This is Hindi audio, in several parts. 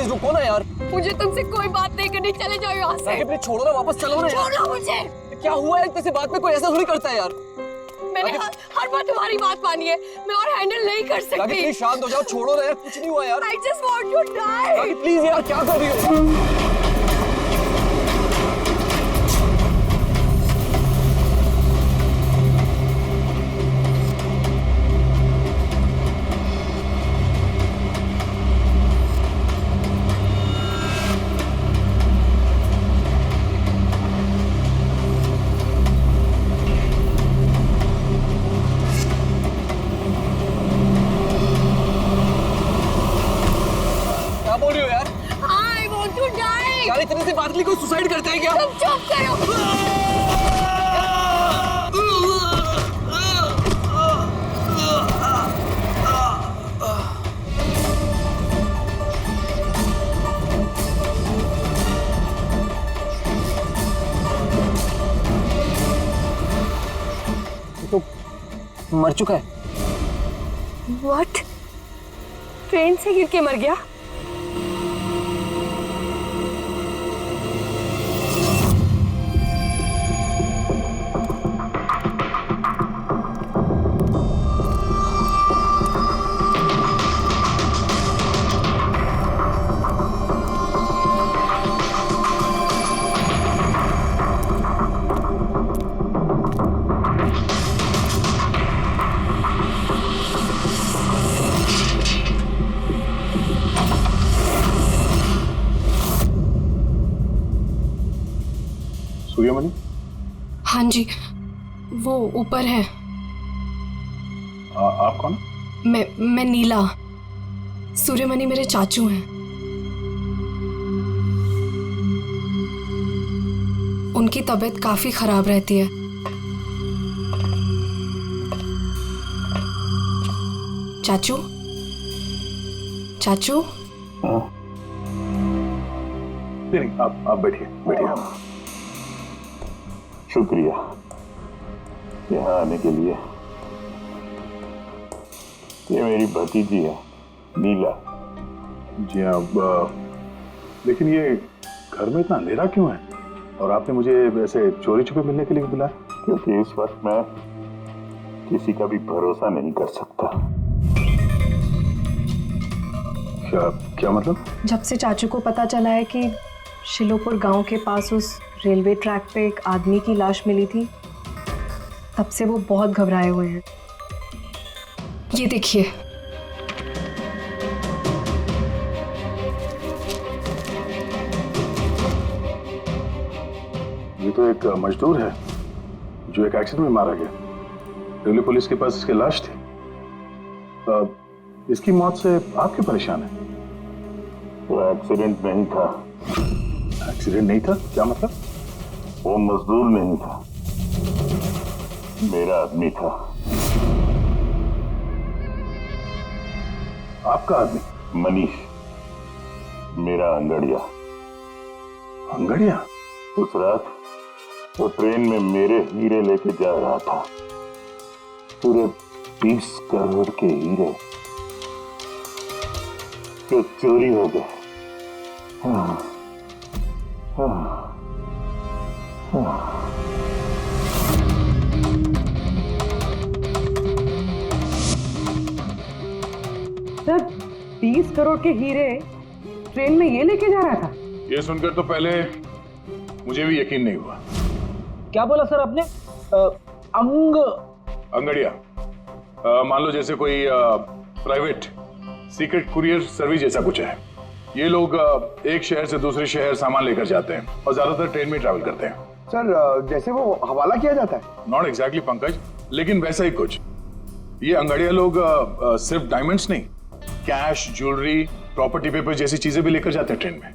प्लीज रुको ना यार। मुझे तुमसे कोई बात नहीं करनी, चले जाओ यहाँ से। प्लीज छोड़ो ना, वापस चलो ना यार। छोड़ो मुझे। क्या हुआ है, किसी बात में कोई ऐसा थोड़ी करता है यार। मैंने हर बार तुम्हारी बात मानी है, मैं और हैंडल नहीं कर सकती। प्लीज शांत हो जाओ, छोड़ो ना यार, कुछ नहीं हुआ यार। I just want to die। Please यार, क्या कर रही हो? इतने से बात के लिए कोई सुसाइड करता है क्या? तुम चुप करो। तो मर चुका है। What? ट्रेन से गिर के मर गया? सूर्यमणि? हाँ जी, वो ऊपर है। आप कौन? मैं नीला। सूर्यमणि मेरे चाचू हैं। उनकी तबीयत काफी खराब रहती है। चाचू, चाचू। नहीं, आप बैठिए बैठिए। शुक्रिया यहाँ आने के लिए। ये मेरी भतीजी है नीला। जी हाँ, लेकिन ये घर में इतना अंधेरा क्यों है? और आपने मुझे वैसे चोरी छुपे मिलने के लिए बुलाया? क्योंकि इस वक्त मैं किसी का भी भरोसा नहीं कर सकता। क्या मतलब? जब से चाचू को पता चला है कि शिलोपुर गांव के पास उस रेलवे ट्रैक पे एक आदमी की लाश मिली थी, तब से वो बहुत घबराए हुए हैं। ये देखिए। ये तो एक मजदूर है जो एक एक्सीडेंट में मारा गया। रेलवे पुलिस के पास इसकी लाश थी। इसकी मौत से आप क्यों परेशान हैं? वो एक्सीडेंट नहीं था। एक्सीडेंट नहीं था? क्या मतलब? वो मजदूर नहीं था, मेरा आदमी था। आपका आदमी? मनीष, मेरा अंगड़िया। अंगड़िया? उस रात वो ट्रेन में मेरे हीरे लेके जा रहा था। पूरे 20 करोड़ के हीरे जो चोरी हो गए। सर, 20 करोड़ के हीरे ट्रेन में ये लेके जा रहा था? ये सुनकर तो पहले मुझे भी यकीन नहीं हुआ। क्या बोला सर आपने? अंगड़िया, मान लो जैसे कोई प्राइवेट सीक्रेट कुरियर सर्विस जैसा कुछ है। ये लोग एक शहर से दूसरे शहर सामान लेकर जाते हैं और ज्यादातर ट्रेन में ट्रैवल करते हैं। सर, जैसे वो हवाला किया जाता है? नॉट एग्जैक्टली पंकज, लेकिन वैसा ही कुछ। ये अंगड़िया लोग सिर्फ डायमंड्स नहीं, कैश, ज्वेलरी, प्रॉपर्टी पेपर जैसी चीजें भी लेकर जाते हैं ट्रेन में,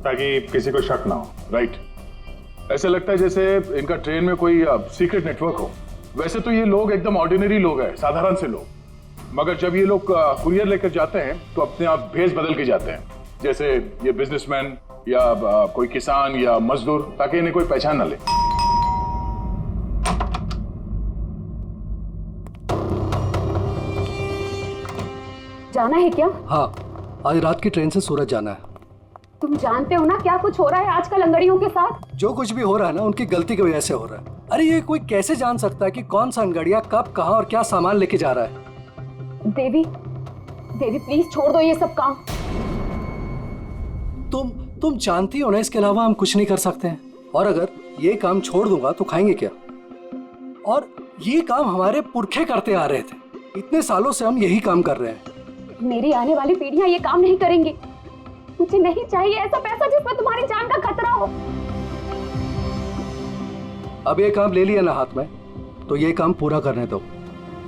ताकि किसी को शक ना हो। राइट? ऐसा लगता है जैसे इनका ट्रेन में कोई सीक्रेट नेटवर्क हो। वैसे तो ये लोग एकदम ऑर्डिनरी लोग हैं, साधारण से लोग, मगर जब ये लोग कुरियर लेकर जाते हैं तो अपने आप भेष बदल के जाते हैं, जैसे ये बिजनेसमैन या कोई किसान या मजदूर, ताकि इन्हें कोई पहचान ना ले। जाना है क्या? हाँ, आज रात की ट्रेन से सूरत जाना है। तुम जानते हो ना क्या कुछ हो रहा है आजकल अंगड़ियों के साथ। जो कुछ भी हो रहा है ना उनकी गलती की वजह से हो रहा है। अरे ये कोई कैसे जान सकता है कि कौन सा अंगड़िया कब कहाँ और क्या सामान लेके जा रहा है। देवी, देवी प्लीज छोड़ दो ये सब काम। तुम जानती हो ना, इसके अलावा हम कुछ नहीं कर सकते हैं। और अगर ये काम छोड़ दूंगा तो खाएंगे क्या? और ये काम हमारे पुरखे करते आ रहे थे, इतने सालों से हम यही काम कर रहे हैं। मेरी आने वाली पीढ़ियां ये काम नहीं करेंगी। मुझे नहीं चाहिए ऐसा पैसा जिसमें तुम्हारी जान का खतरा हो। अब ये काम ले लिया ना हाथ में, तो ये काम पूरा करने दो।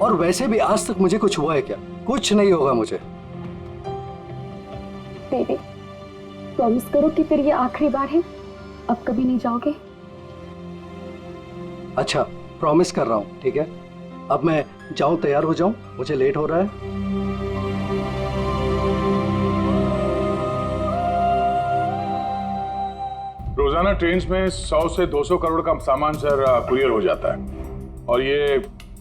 और वैसे भी आज तक मुझे कुछ हुआ है क्या? कुछ नहीं होगा मुझे। देवी प्रॉमिस करो कि फिर ये आखिरी बार है, अब कभी नहीं जाओगे। अच्छा प्रॉमिस कर रहा हूँ, ठीक है। अब मैं जाऊं, तैयार हो जाऊं, मुझे लेट हो रहा है। रोजाना ट्रेन में 100 से 200 करोड़ का सामान सर कुरियर हो जाता है। और ये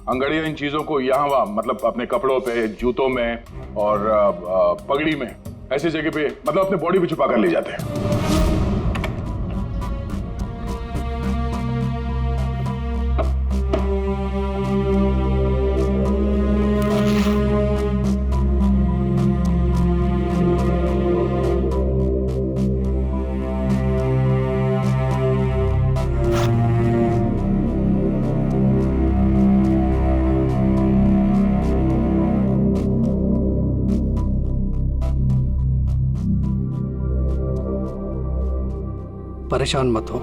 अंगड़ियां इन चीजों को यहाँ वहाँ, मतलब अपने कपड़ों पे, जूतों में और पगड़ी में, ऐसी जगह पे, मतलब अपने बॉडी पे छुपा कर ले जाते हैं। परेशान मत हो।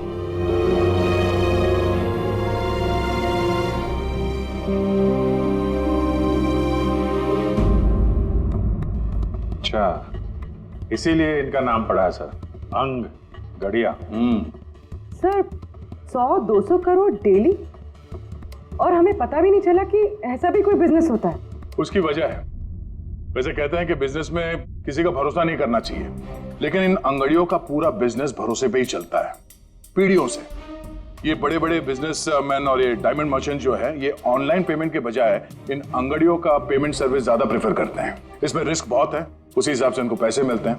अच्छा, इसीलिए इनका नाम पड़ा है सर, अंग गड़िया। सर 100-200 करोड़ डेली, और हमें पता भी नहीं चला कि ऐसा भी कोई बिजनेस होता है। उसकी वजह है, वैसे कहते हैं कि बिजनेस में किसी का भरोसा नहीं करना चाहिए, लेकिन इन अंगड़ियों का पूरा बिजनेस भरोसे पे ही चलता है, पीढ़ियों से। ये बड़े बड़े बिजनेसमैन और ये डायमंड मर्चेंट जो है, ये ऑनलाइन पेमेंट के बजाय इन अंगड़ियों का पेमेंट सर्विस ज्यादा प्रेफर करते हैं। इसमें रिस्क बहुत है, उसी हिसाब से उनको पैसे मिलते हैं।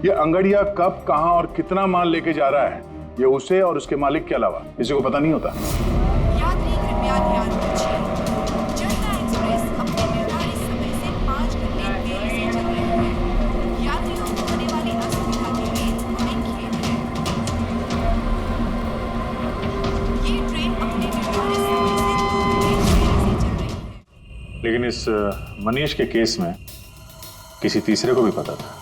ये अंगड़िया कब, कहां और कितना माल लेके जा रहा है, ये उसे और उसके मालिक के अलावा किसी को पता नहीं होता। यात्री कृपया ध्यान दीजिए, जनता एक्सप्रेस अपने निर्धारित समय से 5 घंटे देरी से चल रही है। यात्रियों को होने वाली असुविधा के लिए हमें खेद है। ये ट्रेन अपने निर्धारित समय से 2 घंटे देरी से चल रही है। लेकिन इस मनीष के केस में किसी तीसरे को भी पता था।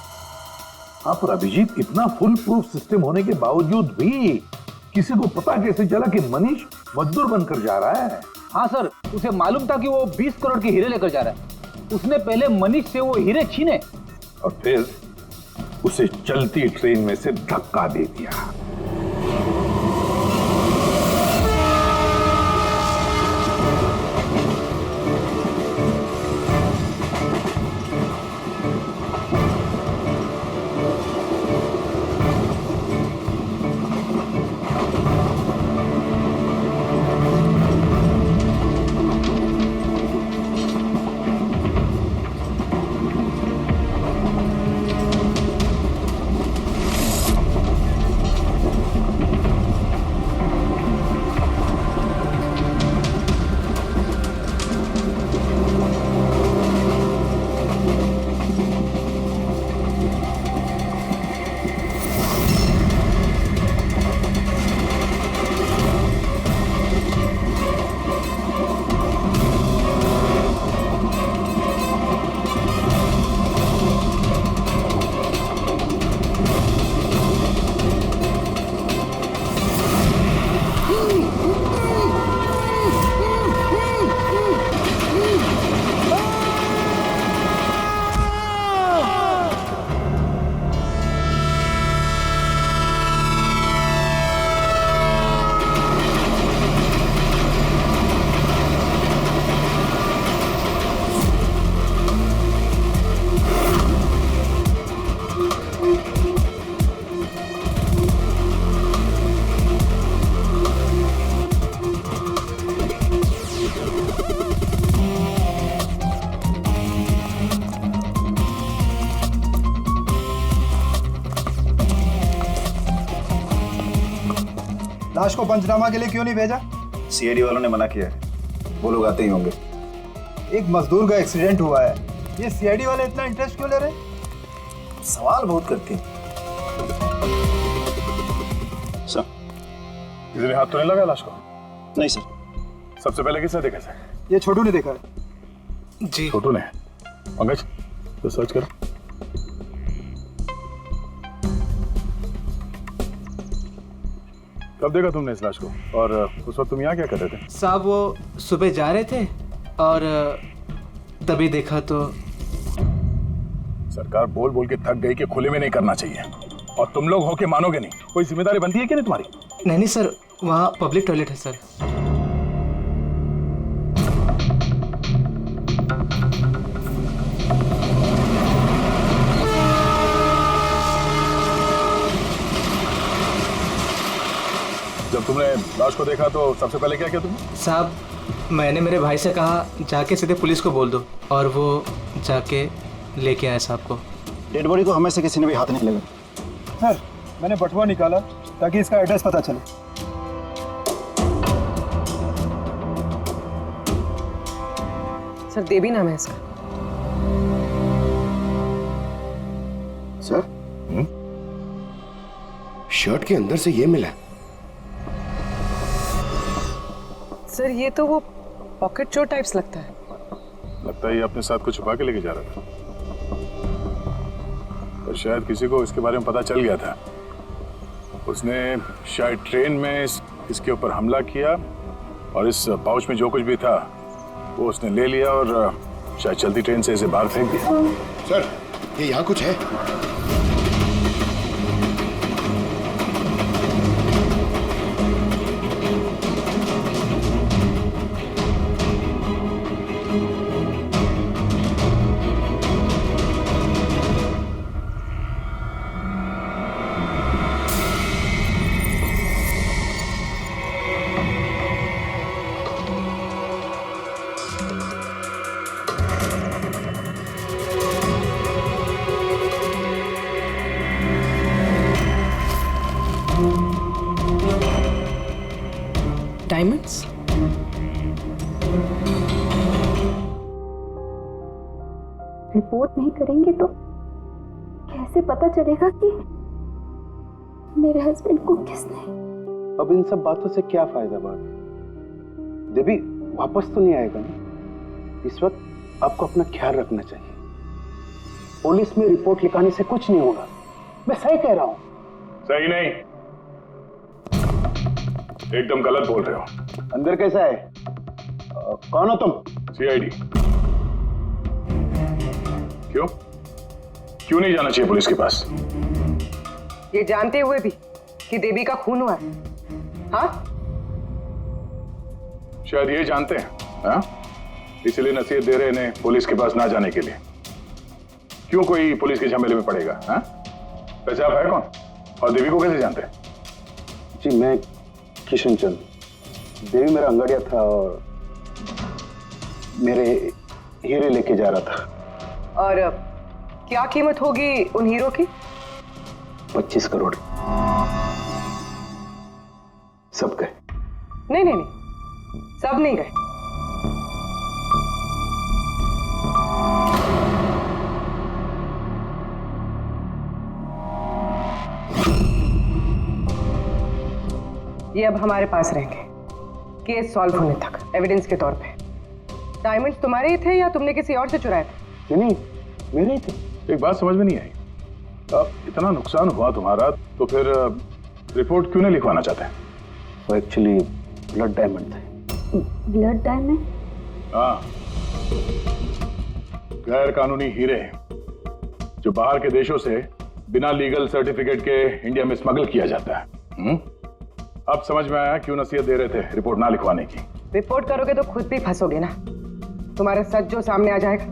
हाँ पर अभिजीत, इतना फुल प्रूफ सिस्टम होने के बावजूद भी किसी को पता कैसे चला कि मनीष मजदूर बनकर जा रहा है? हाँ सर, उसे मालूम था कि वो 20 करोड़ के हीरे लेकर जा रहा है। उसने पहले मनीष से वो हीरे छीने और फिर उसे चलती ट्रेन में से धक्का दे दिया। लाश को पंचनामा के लिए क्यों नहीं भेजा? सीआईडी वालों ने मना किया है, वो लोग आते ही होंगे। एक मजदूर का एक्सीडेंट हुआ है, ये सीआईडी वाले इतना इंटरेस्ट क्यों ले रहे? सवाल बहुत करते हैं। सर, किसी ने हाथ तो नहीं लगाया लाश को? नहीं सर। सबसे पहले किसने देखा सर? ये छोटू ने देखा है। जी छोटू ने। पंकज, तो सर्च करो। कब देखा तुमने इस लाश को? और उस वक्त तुम यहाँ क्या कर रहे थे? साहब वो सुबह जा रहे थे और तभी देखा तो। सरकार बोल बोल के थक गई कि खुले में नहीं करना चाहिए, और तुम लोग हो के मानोगे नहीं। कोई जिम्मेदारी बनती है कि नहीं तुम्हारी? नहीं सर, वहाँ पब्लिक टॉयलेट है सर। जब तुमने लाश को देखा तो सबसे पहले क्या किया तुमने? साहब मैंने मेरे भाई से कहा जाके सीधे पुलिस को बोल दो, और वो जाके लेके आए साहब को। डेड बॉडी को हमें से किसी ने भी हाथ नहीं लगा। सर, मैंने बटुआ निकाला ताकि इसका एड्रेस पता चले। सर देवी नाम है इसका। सर, शर्ट के अंदर से ये मिला। सर ये तो वो पॉकेट चोर टाइप्स लगता है। लगता है ये अपने साथ कुछ छुपा के लेके जा रहा था, और शायद किसी को इसके बारे में पता चल गया था। उसने शायद ट्रेन में इसके ऊपर हमला किया, और इस पाउच में जो कुछ भी था वो उसने ले लिया, और शायद चलती ट्रेन से इसे बाहर फेंक दिया। सर, ये यहाँ कुछ है। डायमंड्स? रिपोर्ट नहीं करेंगे तो कैसे पता चलेगा कि मेरे हस्बैंड को किसने? अब इन सब बातों से क्या फायदा भाभी? देवी वापस तो नहीं आएगा ना? इस वक्त आपको अपना ख्याल रखना चाहिए। पुलिस में रिपोर्ट लिखाने से कुछ नहीं होगा। मैं सही कह रहा हूँ। सही नहीं, एकदम गलत बोल रहे हो। अंदर कैसा है? कौन हो तुम? सीआईडी। क्यों क्यों नहीं जाना चाहिए पुलिस के पास? ये जानते हुए भी कि देवी का खून हुआ है? हाँ, शायद ये जानते हैं, हाँ? इसलिए नसीहत दे रहे इन्हें पुलिस के पास ना जाने के लिए। क्यों कोई पुलिस के झमेले में पड़ेगा? हाँ? वैसे आप है कौन, और देवी को कैसे जानते हैं? जी मैं किशन चंद। देवी मेरा अंगड़िया था और मेरे हीरे लेके जा रहा था। और क्या कीमत होगी उन हीरो की? 25 करोड़। सब गए? नहीं नहीं नहीं, सब नहीं गए। ये अब हमारे पास रहेंगे केस सॉल्व होने तक, एविडेंस के तौर पे। डायमंड्स तुम्हारे ही थे या तुमने किसी और से चुराए थे? नहीं, मेरे ही थे। एक बात समझ में नहीं आई, अब इतना नुकसान हुआ तुम्हारा तो फिर रिपोर्ट क्यों नहीं लिखवाना चाहते? वो एक्चुअली ब्लड डायमंड थे। Blood diamond? हाँ, गैर कानूनी हीरे जो बाहर के देशों से बिना लीगल सर्टिफिकेट के इंडिया में स्मगल किया जाता है। अब समझ में आया क्यों नसीहत दे रहे थे रिपोर्ट ना लिखवाने की। रिपोर्ट करोगे तो खुद भी फंसोगे ना, तुम्हारा सच जो सामने आ जाएगा।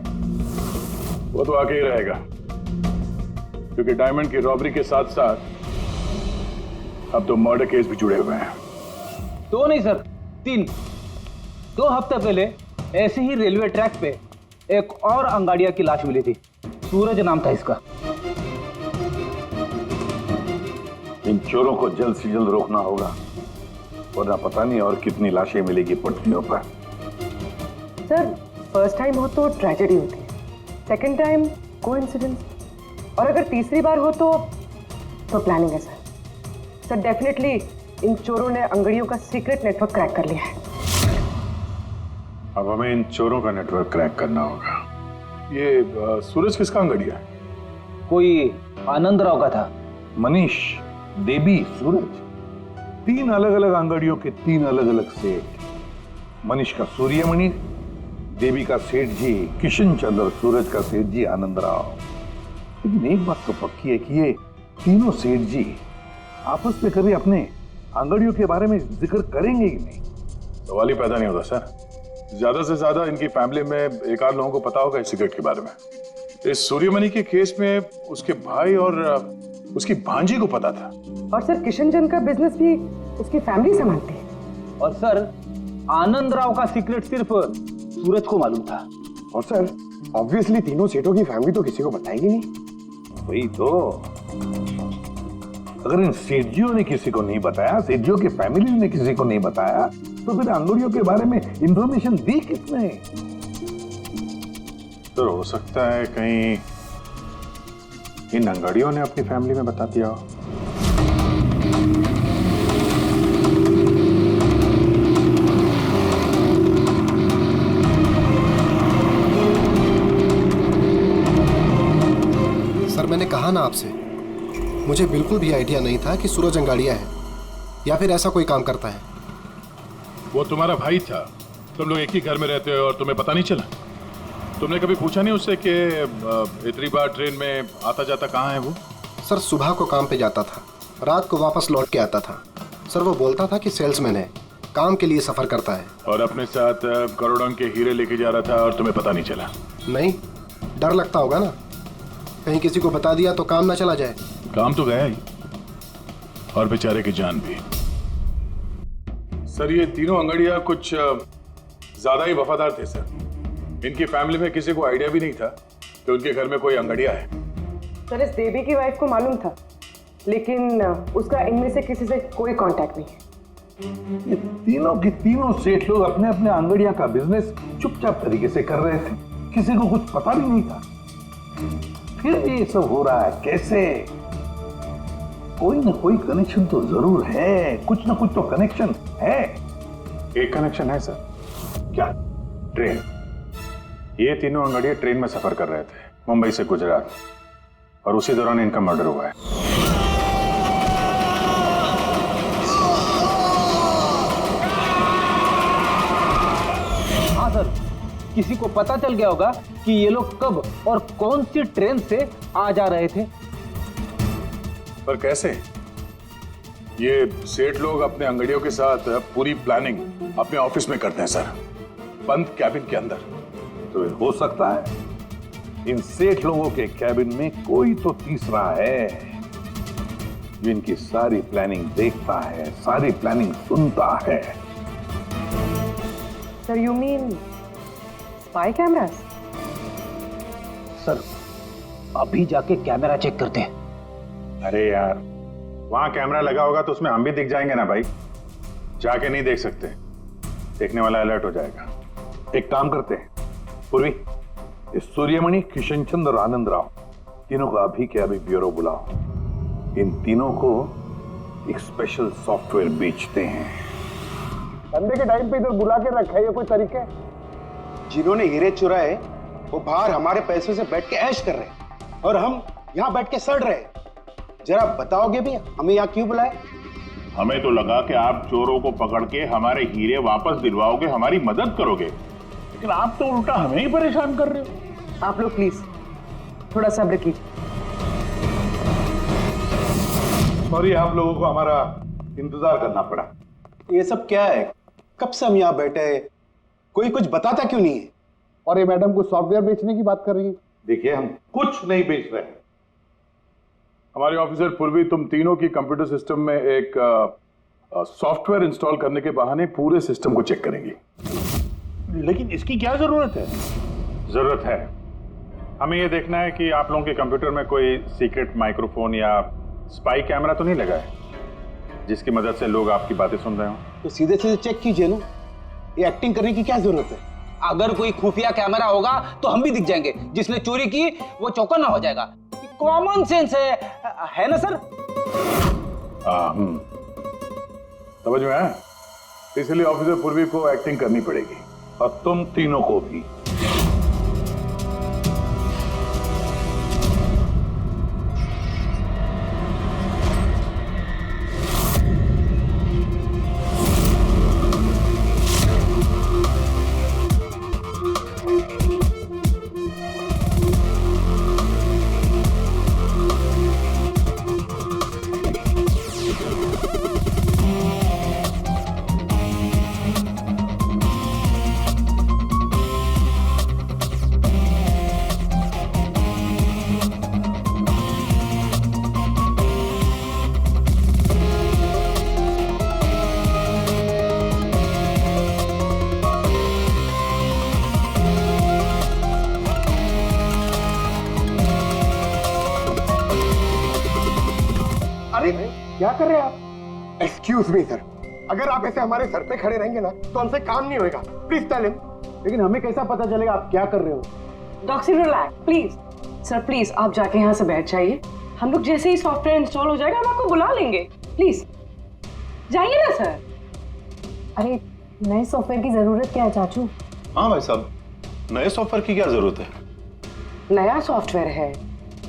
वो तो आके ही रहेगा, क्योंकि डायमंड की रॉबरी के साथ साथ अब तो मर्डर केस भी जुड़े हुए हैं। 2 नहीं सर, 3। 2 हफ्ते पहले ऐसे ही रेलवे ट्रैक पे एक और अंगाड़िया की लाश मिली थी। सूरज नाम था इसका। इन चोरों को जल्द से जल्द रोकना होगा, वरना पता नहीं और कितनी लाशें मिलेगी पटरियों पर। सर फर्स्ट टाइम हो तो ट्रेजेडी होती है, सेकंड टाइम कोइंसिडेंस, और अगर तीसरी बार हो तो प्लानिंग है सर। सर डेफिनेटली इन चोरों ने अंगड़ियों का सीक्रेट नेटवर्क क्रैक कर लिया है। अब हमें इन चोरों का नेटवर्क क्रैक करना होगा। ये सूरज किसका अंगड़िया है? कोई आनंद राव का था। मनीष, देवी, सूरज, 3 अलग अलग अंगड़ियों के 3 अलग अलग सेठ। मनीष का सूर्यमणि, देवी का सेठ जी किशन चंद्र, सूरज का सेठ जी आनंद राव। लेकिन एक बात तो पक्की है कि ये तीनों सेठ जी आपस में कभी अपने अंगड़ियों के बारे में जिक्र करेंगे ही नहीं। सवाल ही पैदा नहीं होता सर। ज्यादा से ज्यादा इनकी फैमिली में एक आध लोगों को पता होगा इस सिगरेट के बारे में। इस सूर्यमणि के केस में उसके भाई और उसकी भांजी को पता था। और सर किशन चंद का बिजनेस भी उसकी फैमिली संभालती है। और सर आनंद राव का सीक्रेट सिर्फ सूरज को मालूम था। और सर ऑब्वियसली तीनों सेठों की फैमिली तो किसी को बताएगी नहीं। वही तो, अगर इन सेठियों ने किसी को नहीं बताया, सेठियों की फैमिली ने किसी को नहीं बताया, तो फिर अंगड़ियों के बारे में इंफॉर्मेशन दी किसने? तो हो सकता है कहीं इन अंगड़ियों ने अपनी फैमिली में बता दिया हो। सर मैंने कहा ना आपसे, मुझे बिल्कुल भी आइडिया नहीं था कि सूरज अंगाड़िया है या फिर ऐसा कोई काम करता है। वो तुम्हारा भाई था, तुम लोग एक ही घर में रहते हो और तुम्हें पता नहीं चला? तुमने कभी पूछा नहीं उससे कि इतनी बार ट्रेन में आता जाता कहाँ है वो? सर सुबह को काम पे जाता था, रात को वापस लौट के आता था। सर वो बोलता था कि सेल्समैन है, काम के लिए सफर करता है। और अपने साथ करोड़ों के हीरे लेके जा रहा था और तुम्हें पता नहीं चला? नहीं, डर लगता होगा ना, कहीं किसी को बता दिया तो काम ना चला जाए। काम तो गया ही, और बेचारे की जान भी। सर ये तीनों अंगड़िया कुछ ज्यादा ही वफादार थे सर। इनकी फैमिली में किसी को आइडिया भी नहीं था कि उनके घर में कोई अंगड़िया है। सर इस देवी की वाइफ को मालूम था, लेकिन उसका इनमें से किसी से कोई कांटेक्ट नहीं है। ये तीनों की तीनों सेठ लोग अपने अपने अंगड़िया का बिजनेस चुपचाप तरीके से कर रहे थे, किसी को कुछ पता भी नहीं था। फिर भी ये सब हो रहा है कैसे? कोई ना कोई कनेक्शन तो जरूर है, कुछ ना कुछ तो कनेक्शन है। एक कनेक्शन है सर। क्या? ट्रेन। ये तीनों अंगड़िया ट्रेन में सफर कर रहे थे मुंबई से गुजरात, और उसी दौरान इनका मर्डर हुआ है। हाँ सर, किसी को पता चल गया होगा कि ये लोग कब और कौन सी ट्रेन से आ जा रहे थे। पर कैसे? ये सेठ लोग अपने अंगड़ियों के साथ पूरी प्लानिंग अपने ऑफिस में करते हैं सर, बंद कैबिन के अंदर। तो हो सकता है इन सेठ लोगों के कैबिन में कोई तो तीसरा है जो इनकी सारी प्लानिंग देखता है, सारी प्लानिंग सुनता है। Sir you mean spy cameras? Sir अभी जाके कैमरा चेक करते हैं। अरे यार, वहां कैमरा लगा होगा तो उसमें हम भी दिख जाएंगे ना भाई। जाके नहीं देख सकते, देखने वाला अलर्ट हो जाएगा। एक काम करते हैं पूर्वी, इस सूर्यमणि, किशन चंद्र और आनंद राव तीनों को अभी के अभी ब्यूरो बुलाओ। इन तीनों को एक स्पेशल सॉफ्टवेयर बेचते हैं। संडे के टाइम पे इधर बुला के रखा है, ये कोई तरीका है? जिन्होंने हीरे चुराए वो बाहर हमारे पैसों से बैठ के ऐश कर रहे हैं और हम यहाँ बैठ के सड़ रहे हैं। जरा बताओगे भी हमें यहाँ क्यों बुलाए? हमें तो लगा कि आप चोरों को पकड़ के हमारे हीरे वापस दिलवाओगे, हमारी मदद करोगे, लेकिन आप तो उल्टा हमें ही परेशान कर रहे हो। आप लोग प्लीज थोड़ा सब्र कीजिए। सॉरी, आप लोगों को हमारा इंतजार करना पड़ा। ये सब क्या है? कब से हम यहाँ बैठे हैं, कोई कुछ बताता क्यों नहीं है? और ये मैडम कुछ सॉफ्टवेयर बेचने की बात कर रही है। देखिए, हम कुछ नहीं बेच रहे हैं। हमारे ऑफिसर पूर्वी तुम तीनों की कंप्यूटर सिस्टम में एक सॉफ्टवेयर इंस्टॉल करने के बहाने पूरे सिस्टम को चेक करेंगी। लेकिन इसकी क्या जरूरत है? जरूरत है, हमें यह देखना है कि आप लोगों के कंप्यूटर में कोई सीक्रेट माइक्रोफोन या स्पाई कैमरा तो नहीं लगा है। जिसकी मदद से लोग आपकी बातें सुन रहे हो। तो सीधे सीधे चेक कीजिए ना, ये एक्टिंग करने की क्या जरूरत है? अगर कोई खुफिया कैमरा होगा तो हम भी दिख जाएंगे, जिसने चोरी की वो चौकन्ना हो जाएगा। कॉमन सेंस है ना सर? समझ में आया? इसलिए ऑफिसर पूर्वी को एक्टिंग करनी पड़ेगी और तुम तीनों को भी। क्या कर रहे हैं आप? एक्सक्यूज मी सर, अगर आप ऐसे हमारे सर पे खड़े रहेंगे ना तो हमसे काम नहीं होएगा। Please tell him. लेकिन हमें कैसा पता चलेगा आप क्या कर रहे हो? Doctor relax please. Sir please आप जाके यहाँ से बैठ जाइए, हम लोग जैसे ही सॉफ्टवेयर इंस्टॉल हो जाएगा हम आपको बुला लेंगे। प्लीज जाइए ना सर। अरे नए सॉफ्टवेयर की जरूरत क्या है चाचू? हाँ भाई साहब, नए सॉफ्टवेयर की क्या जरूरत है? नया सॉफ्टवेयर है,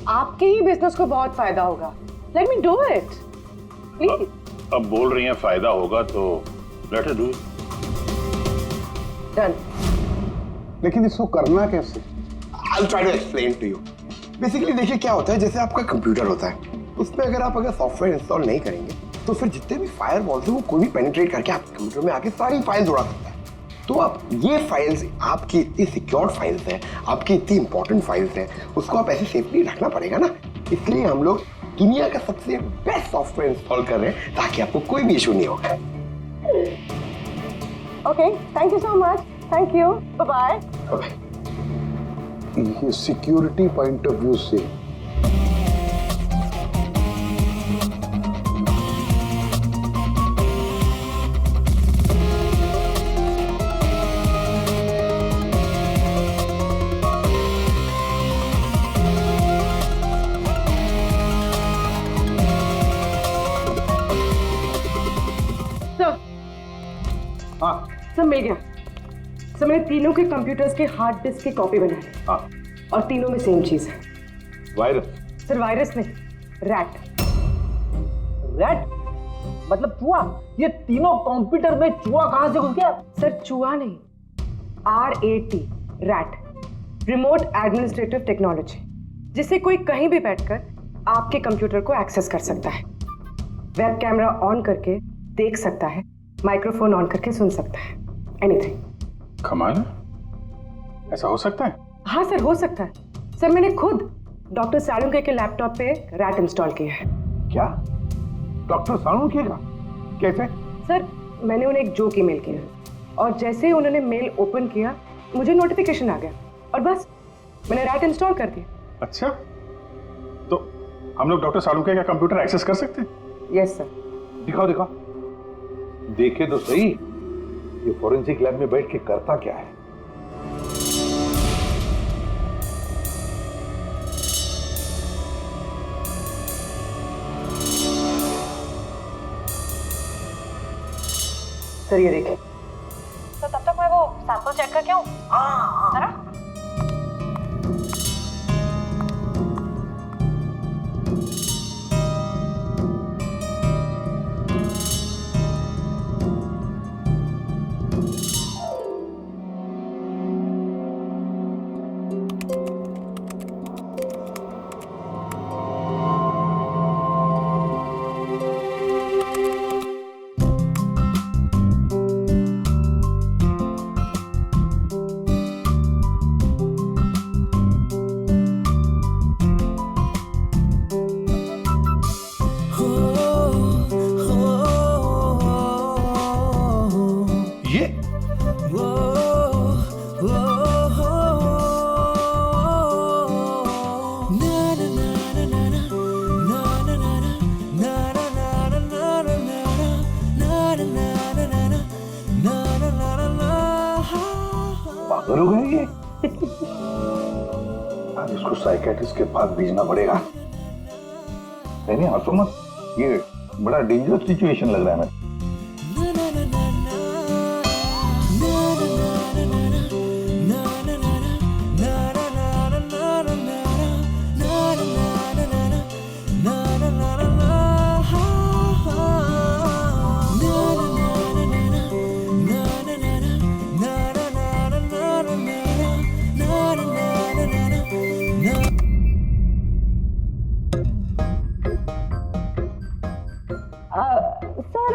आपके ही बिजनेस को बहुत फायदा होगा। Let me do it please. अब बोल रही हैं फायदा होगा तो let us do it. Done. लेकिन इसको करना कैसे? I'll try to explain to you. Basically देखिए क्या होता है, जैसे आपका कंप्यूटर होता है, उसमें अगर सॉफ्टवेयर इंस्टॉल नहीं करेंगे तो फिर जितने भी फायरवॉल्स हैं वो कोई भी पेनिट्रेट करके आपके कंप्यूटर में आके सारी फाइल्स उड़ा सकता है। तो आप ये फाइल्स, आपकी इतनी सिक्योर्ड फाइल्स हैं, आपकी इतनी इंपॉर्टेंट फाइल्स हैं, उसको आप ऐसे सेफली रखना पड़ेगा ना। इसलिए हम लोग दुनिया का सबसे बेस्ट सॉफ्टवेयर इंस्टॉल कर रहे हैं ताकि आपको कोई भी इशू नहीं होगा। Okay, thank you so much. Thank you, bye bye. ये सिक्योरिटी पॉइंट ऑफ व्यू से सर मिल गया। सर मैंने तीनों के कंप्यूटर्स के हार्ड डिस्क की कॉपी बनाई। हाँ। और तीनों में सेम चीज है। वायरस? सर वायरस नहीं, रैट। रैट मतलब चूहा? ये तीनों कंप्यूटर में चूहा कहां से घुस गया? सर चूहा नहीं, RAT, rat, remote administrative technology, जिससे कोई कहीं भी बैठकर आपके कंप्यूटर को एक्सेस कर सकता है, वेब कैमरा ऑन करके देख सकता है, माइक्रोफोन ऑन करके सुन सकता है, एनीथिंग। कमाल है, ऐसा हो सकता है? हाँ सर हो सकता है। सर मैंने खुद डॉक्टर सालुंके के लैपटॉप पे रैट इंस्टॉल किया है। क्या? डॉक्टर सालुंके का? कैसे? सर मैंने उन्हें एक जोक ईमेल किया और जैसे ही उन्होंने मेल ओपन किया मुझे नोटिफिकेशन आ गया और बस मैंने रैट इंस्टॉल कर दिया। अच्छा, तो हम लोग डॉक्टर सालुंके का कंप्यूटर एक्सेस कर सकते हैं? Yes sir. दिखाओ दिखाओ, देखे तो सही ये फोरेंसिक लैब में बैठ के करता क्या है। सर ये देखिए। तो तब तक मैं वो सैंपल चेक करके आऊं? हाँ। पागल हो गए ये? अब इसको साइकेट्रिस्ट के पास भेजना पड़ेगा। नहीं हंसो मत, ये बड़ा डेंजरस सिचुएशन लग रहा है। Sir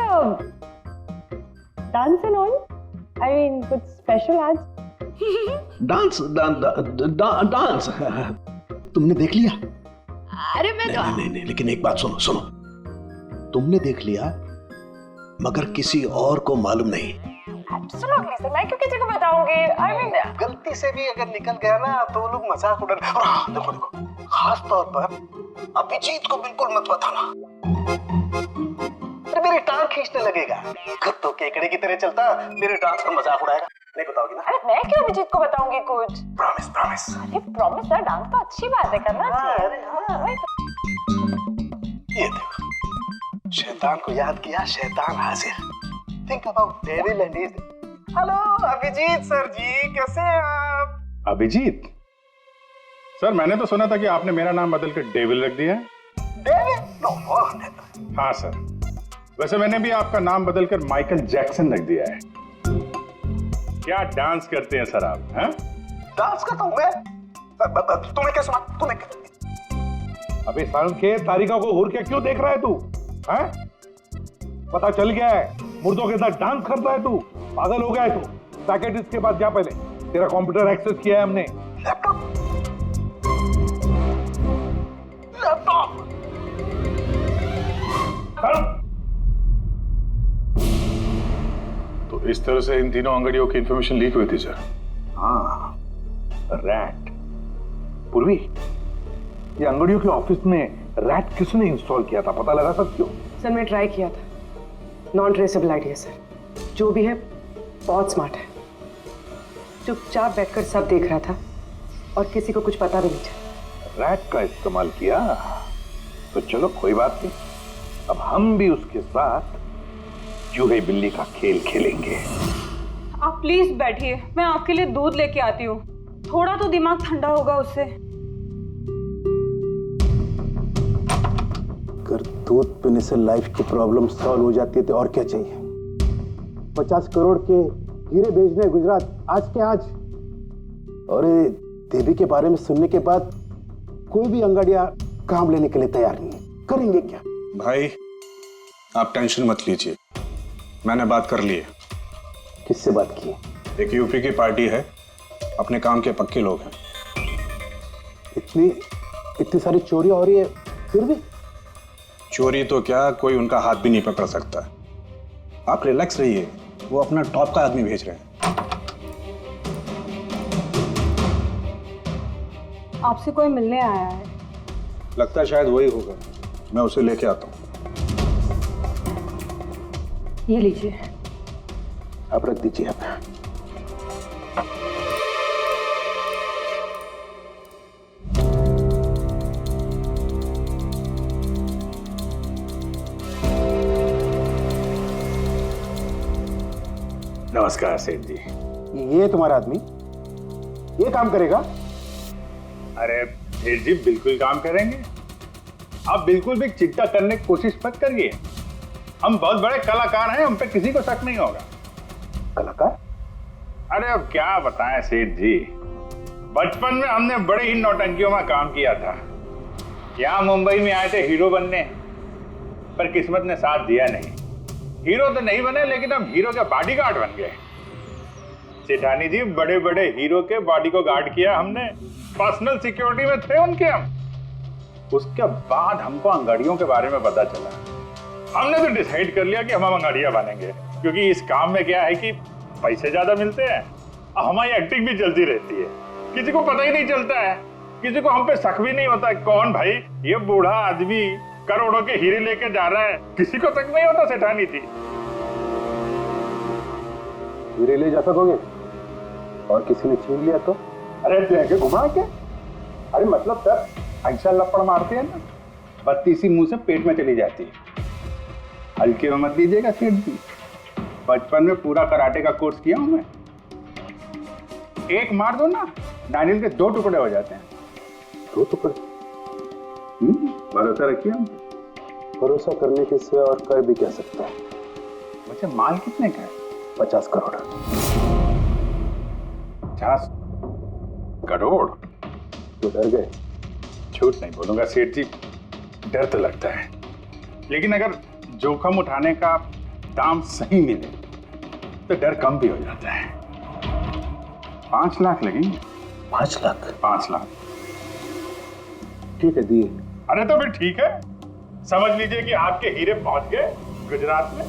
dance and all, I mean कुछ स्पेशल आज? डांस डांस तुमने देख लिया? अरे मैं तो नहीं, लेकिन एक बात सुनो सुनो, तुमने देख लिया मगर किसी और को मालूम नहीं। एब्सोल्युटली सर, मैं क्यों किसी को बताऊंगी? आई मीन गलती से भी अगर निकल गया ना तो वो लोग मजाक उड़ा। और हाँ, देखो देखो, खास तौर पर अभिजीत को बिल्कुल मत बताना, अरे मेरी टांग खींचने लगेगा। खुद तो केकड़े की तरह चलता, मेरे डांस का मजाक उड़ाएगा। नहीं बताओगी ना? अरे मैं क्यों अभिजीत को बताऊंगी कुछ? Promise promise. अरे प्रॉमिस सर, डांस तो अच्छी बात है, करना चाहिए। अरे हाँ। ये देखो, शैतान को याद किया, शैतान हाजिर। Think about devil and his. Hello Abhijeet sir ji, कैसे हैं आप? अभिजीत सर, मैंने तो सुना था कि आपने मेरा नाम बदल कर डेविल रख दिया है। डेविल? नो। हाँ सर, वैसे मैंने भी आपका नाम बदलकर माइकल जैक्सन रख दिया है। क्या डांस करते हैं सर आप? हैं? डांस करता हूँ मैं? तुम्हें क्या सुना? तुम्हें क्या? अबे सारंग के तारिका को घूर के क्यों देख रहा है तू? हैं? पता चल गया है, मुर्दों के साथ डांस करता है तू। पागल हो गया है तू। साइकियाट्रिस्ट के पास जा पहले, तेरा कंप्यूटर एक्सेस किया है हमने। लैपटॉप? तो इस तरह से इन तीनों अंगड़ियों की इंफॉर्मेशन लीक हुई थी सर। हाँ, रैट। पूर्वी, ये अंगड़ियों के ऑफिस में रैट किसने इंस्टॉल किया था, पता लगा सकते हो? सर मैं ट्राई किया था, नॉन ट्रेसेबल आइडिया सर। जो भी है बहुत स्मार्ट है, चुपचाप बैठकर सब देख रहा था और किसी को कुछ पता भी नहीं चला। रैट का इस्तेमाल किया तो चलो कोई बात नहीं, अब हम भी उसके साथ चूहे बिल्ली का खेल खेलेंगे। आप प्लीज बैठिए, मैं आपके लिए दूध लेके आती हूँ, थोड़ा तो दिमाग ठंडा होगा उससे। अगर दूध पीने से लाइफ की प्रॉब्लम सॉल्व हो जाती है तो और क्या चाहिए? 50 करोड़ के हीरे भेजने गुजरात आज के आज, और देवी के बारे में सुनने के बाद कोई भी अंगाड़िया काम लेने के लिए तैयार नहीं है। करेंगे क्या? भाई आप टेंशन मत लीजिए, मैंने बात कर ली है। किससे बात की? एक यूपी की पार्टी है, अपने काम के पक्के लोग हैं। इतनी सारी चोरियां हो रही है फिर भी? चोरी तो क्या, कोई उनका हाथ भी नहीं पकड़ सकता। आप रिलैक्स रहिए, वो अपना टॉप का आदमी भेज रहे हैं। आपसे कोई मिलने आया है? लगता है शायद वही होगा, मैं उसे लेके आता हूँ। ये लीजिए। आप रख दीजिए। आप नमस्कार सेठ जी। ये तुम्हारा आदमी ये काम करेगा? अरे सेठ जी बिल्कुल काम करेंगे, आप बिल्कुल भी चिंता करने की कोशिश मत करिए। हम बहुत बड़े कलाकार हैं, हम पे किसी को शक नहीं होगा। कलाकार? अरे अब क्या बताएं सेठ जी, बचपन में हमने बड़े ही नौटंकियों में काम किया था। यहाँ मुंबई में आए थे हीरो बनने, पर किस्मत ने साथ दिया नहीं। हीरो तो नहीं बने, लेकिन हम हीरो के बॉडीगार्ड बन गए। सेठानी जी, बड़े बड़े हीरो के बॉडी को गार्ड किया हमने, पर्सनल सिक्योरिटी में थे उनके हम। उसके बाद हमको अंगाड़ियों के बारे में पता चला, हमने तो डिसाइड कर लिया कि हम अंगाड़िया बनेंगे, क्योंकि इस काम में क्या है कि पैसे ज्यादा मिलते हैं और हमारी एक्टिंग भी चलती रहती है। किसी को पता ही नहीं चलता है, किसी को हम पे शक भी नहीं होता। कौन भाई ये बूढ़ा आदमी करोड़ों के हीरे लेके जा रहा है, किसी को शक नहीं होता। सेठानी थी, हीरे ले जा सकोगे? और किसी ने छीन लिया तो? अरे देखे घुमा के, अरे मतलब सर ऐसा लपड़ मारते हैं ना, बत्ती सी मुंह से पेट में चली जाती है। हल्के में मत लीजिएगा सेठ जी, बचपन में पूरा कराटे का कोर्स किया हूं मैं। एक मार दो ना, नारियल के 2 टुकड़े हो जाते हैं। 2 टुकड़े? भरोसा रखिए हम। भरोसा करने के सिवा और कर भी क्या सकता है? वैसे माल कितने का है? 50 करोड़। 50 करोड़? तो डर गए? झूठ नहीं बोलूंगा सेठ जी, डर तो लगता है, लेकिन अगर जोखिम उठाने का दाम सही मिले तो डर कम भी हो जाता है। 5 लाख लगेंगे। 5 लाख? 5 लाख। ठीक है, दिए। अरे तो फिर ठीक है, समझ लीजिए कि आपके हीरे पहुंच गए गुजरात में।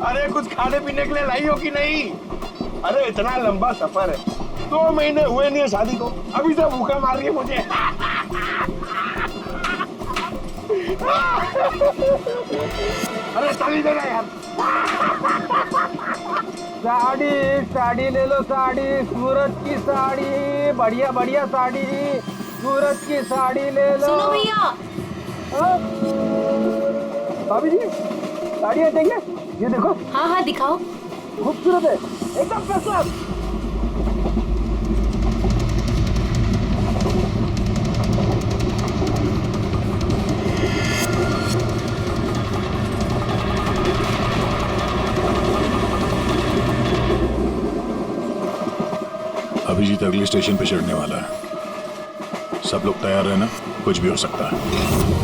अरे कुछ खाने पीने के लिए लाई हो कि नहीं? अरे इतना लंबा सफर है, 2 महीने हुए नहीं है शादी को, अभी से भूखा मार रही है मुझे। अरे साड़ी देना यार। साड़ी साड़ी ले लो, साड़ी सूरज की साड़ी, बढ़िया बढ़िया साड़ी, सूरज की साड़ी ले लो। सुनो भैया। भाभी जी साड़ियाँ चाहिए? ये देखो। हाँ हाँ दिखाओ। खूबसूरत है, एकदम फर्स्ट क्लास। अभिजीत अगले स्टेशन पे चढ़ने वाला है, सब लोग तैयार रहना, कुछ भी हो सकता है।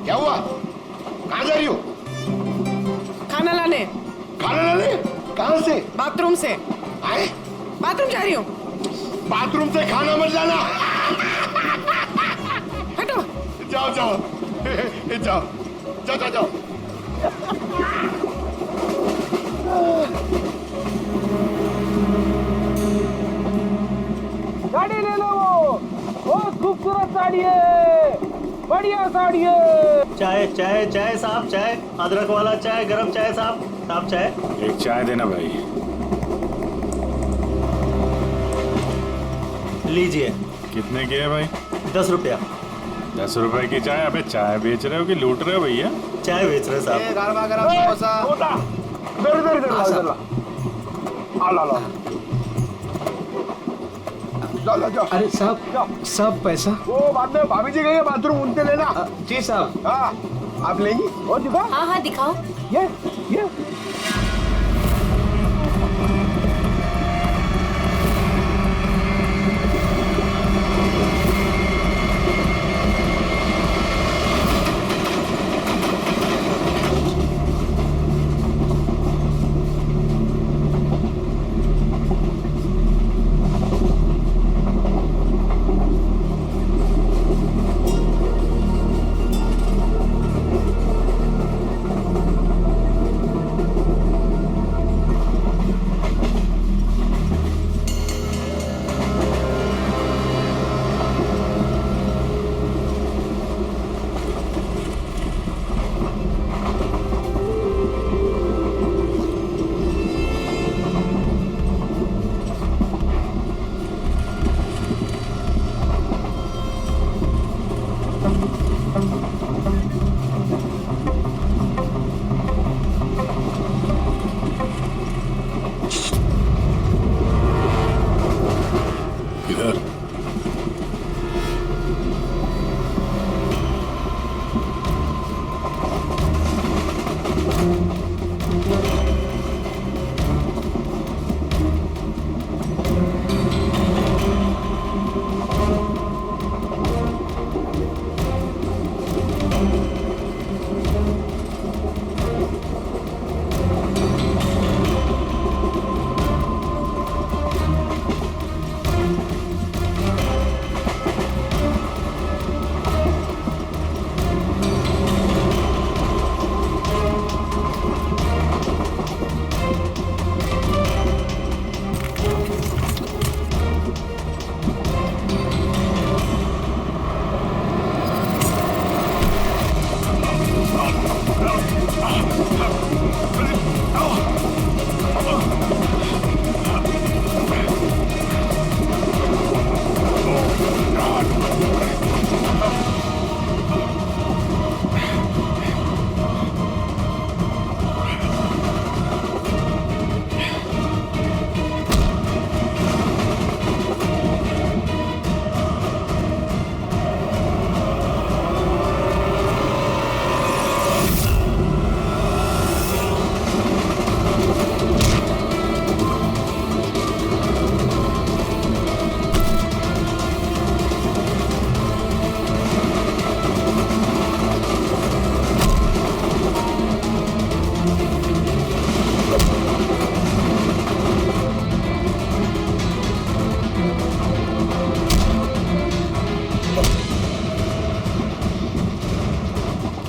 क्या हुआ? कहाँ जा रही हो? खाना लाने। खाना लाने? कहाँ से? बाथरूम से। आए? बाथरूम जा रही हूँ। बाथरूम से खाना मत लाना। हटो। जाओ जाओ जाओ जाओ जाओ जाओ। साड़ी ले लो, बहुत खूबसूरत साड़ी है, बढ़िया साड़ी है। चाय चाय चाय साहब, चाय अदरक वाला चाय, गरम चाय साहब चाय। एक चाय देना भाई। लीजिए। कितने की है भाई? 10 रुपया। 10 रुपए की चाय? अबे चाय बेच रहे हो कि लूट रहे हो भैया? चाय बेच रहे साहब। गरमा गरम समोसा। ला ला ला ला जाओ। अरे साहब पैसा वो बाद में भाभी जी गई है बाथरूम, उनसे लेना। जी साहब। हाँ आप लेंगी? और दिखा। हाँ हाँ दिखाओ। ये इधर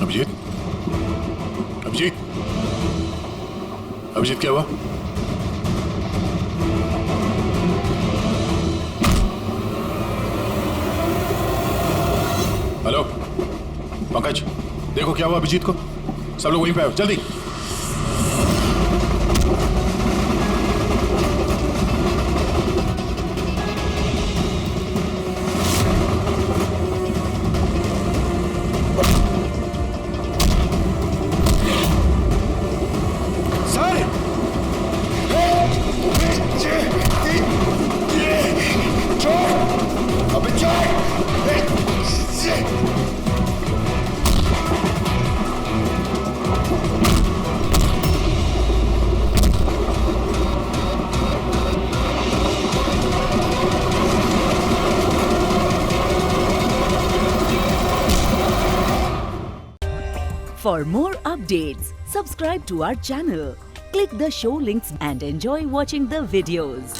अभिजीत, अभिजीत, अभिजीत क्या हुआ? हेलो पंकज, देखो क्या हुआ अभिजीत को। सब लोग वहीं पे आओ जल्दी। For more updates, subscribe to our channel, click the show links and enjoy watching the videos.